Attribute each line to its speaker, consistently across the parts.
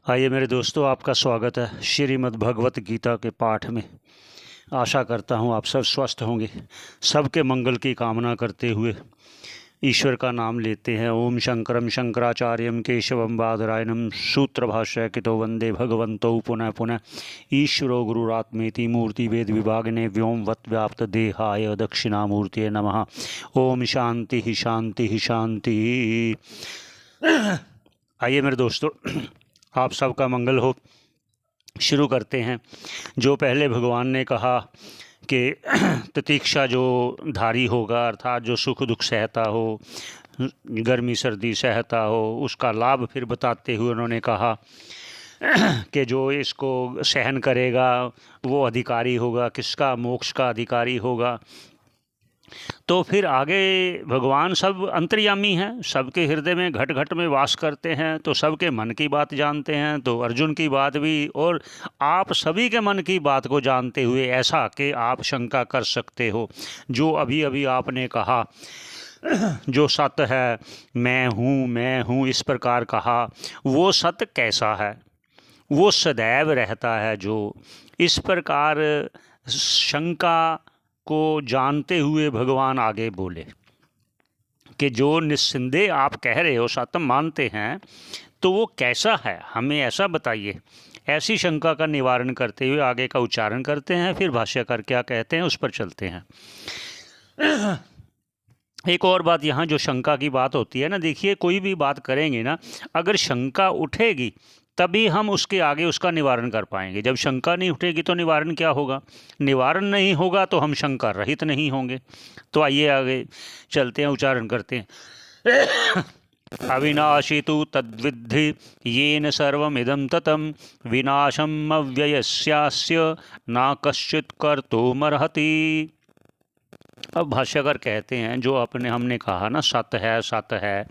Speaker 1: आइए मेरे दोस्तों, आपका स्वागत है श्रीमद् भगवत गीता के पाठ में। आशा करता हूँ आप सब स्वस्थ होंगे। सबके मंगल की कामना करते हुए ईश्वर का नाम लेते हैं। ओम शंकरम शंकराचार्यम केशवम बादरायणम सूत्र भाष्य कितो वंदे भगवंतो पुनः पुनः। ईश्वरो गुरुरात्मेति मूर्ति वेद विभागने व्योमवत् व्याप्त देहाय दक्षिणामूर्तिये नमः। ओम शांति ही शांति ही शांति। आइए मेरे दोस्तों, आप सबका मंगल हो। शुरू करते हैं। जो पहले भगवान ने कहा कि प्रतीक्षा जो धारी होगा, अर्थात जो सुख दुख सहता हो, गर्मी सर्दी सहता हो, उसका लाभ फिर बताते हुए उन्होंने कहा कि जो इसको सहन करेगा वो अधिकारी होगा। किसका? मोक्ष का अधिकारी होगा। तो फिर आगे भगवान सब अंतर्यामी हैं, सबके हृदय में घट घट में वास करते हैं, तो सबके मन की बात जानते हैं। तो अर्जुन की बात भी और आप सभी के मन की बात को जानते हुए ऐसा कि आप शंका कर सकते हो। जो अभी अभी आपने कहा जो सत्य है, मैं हूँ इस प्रकार कहा, वो सत्य कैसा है? वो सदैव रहता है। जो इस प्रकार शंका को जानते हुए भगवान आगे बोले कि जो निस्संदेह आप कह रहे हो, सत्य मानते हैं, तो वो कैसा है, हमें ऐसा बताइए। ऐसी शंका का निवारण करते हुए आगे का उच्चारण करते हैं। फिर भाष्यकार क्या कहते हैं उस पर चलते हैं। एक और बात, यहाँ जो शंका की बात होती है ना, देखिए कोई भी बात करेंगे ना, अगर शंका उठेगी तभी हम उसके आगे उसका निवारण कर पाएंगे। जब शंका नहीं उठेगी तो निवारण क्या होगा? निवारण नहीं होगा तो हम शंका रहित नहीं होंगे। तो आइए आगे चलते हैं, उच्चारण करते हैं। अविनाशी तु तद्विद्धि येन सर्वमिदं ततं विनाशम् अव्ययस्यास्य न कश्चित् कर्तुमर्हति। अब भाष्यकार कहते हैं जो हमने कहा ना, सत्य है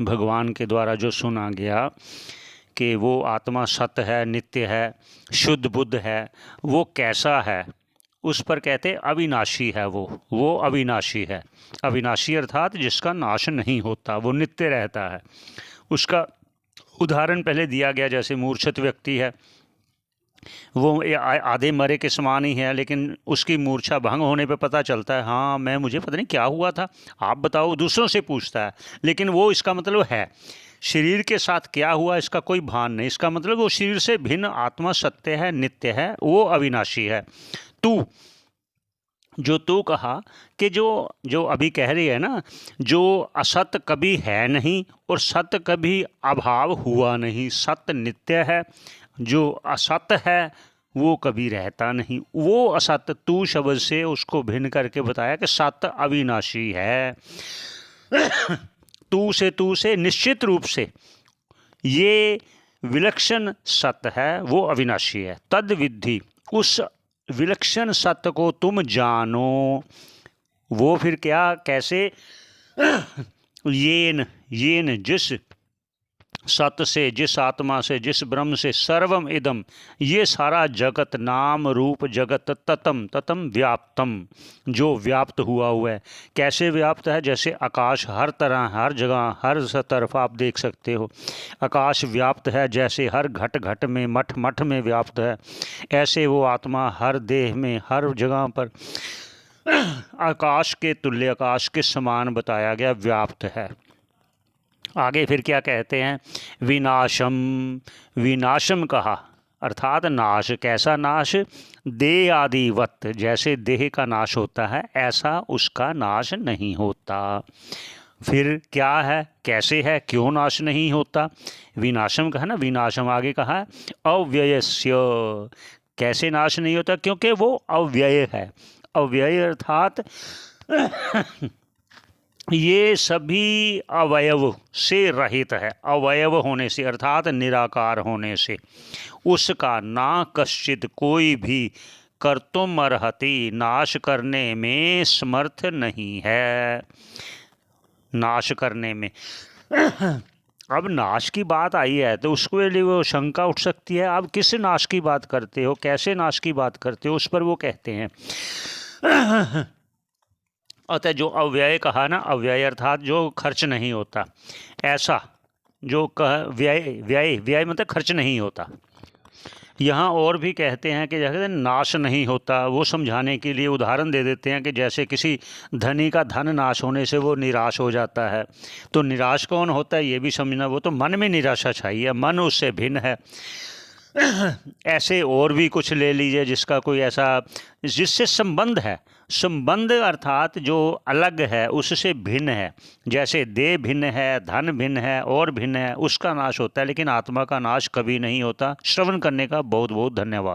Speaker 1: भगवान के द्वारा जो सुना गया कि वो आत्मा सत्य है, नित्य है, शुद्ध बुद्ध है, वो कैसा है? उस पर कहते अविनाशी है। वो अविनाशी है। अविनाशी अर्थात जिसका नाश नहीं होता, वो नित्य रहता है। उसका उदाहरण पहले दिया गया, जैसे मूर्छित व्यक्ति है, वो आधे मरे के समान ही है, लेकिन उसकी मूर्छा भंग होने पे पता चलता है, हाँ मुझे पता नहीं क्या हुआ था, आप बताओ, दूसरों से पूछता है, लेकिन वो इसका मतलब है शरीर के साथ क्या हुआ इसका कोई भान नहीं। इसका मतलब वो शरीर से भिन्न आत्मा सत्य है, नित्य है, वो अविनाशी है। तू कहा कि जो अभी कह रही है ना, जो असत्य कभी है नहीं और सत्य कभी अभाव हुआ नहीं, सत्य नित्य है, जो असत्य है वो कभी रहता नहीं। वो असत्य तू शब्द से उसको भिन्न करके बताया कि सत्य अविनाशी है। तू से निश्चित रूप से ये विलक्षण सत्य है, वो अविनाशी है। तद विद्धि, उस विलक्षण सत्य को तुम जानो। वो फिर क्या, कैसे? येन जिस सत्य से, जिस आत्मा से, जिस ब्रह्म से, सर्वम इदम, ये सारा जगत, नाम रूप जगत, ततम व्याप्तम, जो व्याप्त हुआ है। कैसे व्याप्त है? जैसे आकाश हर तरह, हर जगह, हर तरफ आप देख सकते हो आकाश व्याप्त है। जैसे हर घट घट में, मठ मठ में व्याप्त है, ऐसे वो आत्मा हर देह में, हर जगह पर आकाश के तुल्य, आकाश के समान बताया गया, व्याप्त है। आगे फिर क्या कहते हैं? विनाशम कहा, अर्थात नाश। कैसा नाश? देह आदिवत, जैसे देह का नाश होता है ऐसा उसका नाश नहीं होता। फिर क्या है, कैसे है, क्यों नाश नहीं होता? विनाशम कहा ना, विनाशम आगे कहा अव्ययस्य। कैसे नाश नहीं होता? क्योंकि वो अव्यय है। अव्यय अर्थात ये सभी अवयव से रहित है। अवयव होने से अर्थात निराकार होने से उसका ना कश्चित, कोई भी कर्तुम अर्हति, नाश करने में समर्थ नहीं है। नाश करने में अब नाश की बात आई है तो उसके लिए वो शंका उठ सकती है, आप किस नाश की बात करते हो, कैसे नाश की बात करते हो? उस पर वो कहते हैं अतः जो अव्यय कहा ना, अव्यय अर्थात जो खर्च नहीं होता, ऐसा जो व्यय व्यय व्यय मतलब खर्च नहीं होता। यहाँ और भी कहते हैं कि जैसे नाश नहीं होता, वो समझाने के लिए उदाहरण दे देते हैं कि जैसे किसी धनी का धन नाश होने से वो निराश हो जाता है, तो निराश कौन होता है ये भी समझना, वो तो मन में निराशा छाई है, मन उससे भिन्न है। ऐसे और भी कुछ ले लीजिए जिसका कोई ऐसा जिससे संबंध है, संबंध अर्थात जो अलग है उससे भिन्न है, जैसे देह भिन्न है, धन भिन्न है और भिन्न है, उसका नाश होता है, लेकिन आत्मा का नाश कभी नहीं होता। श्रवण करने का बहुत बहुत धन्यवाद।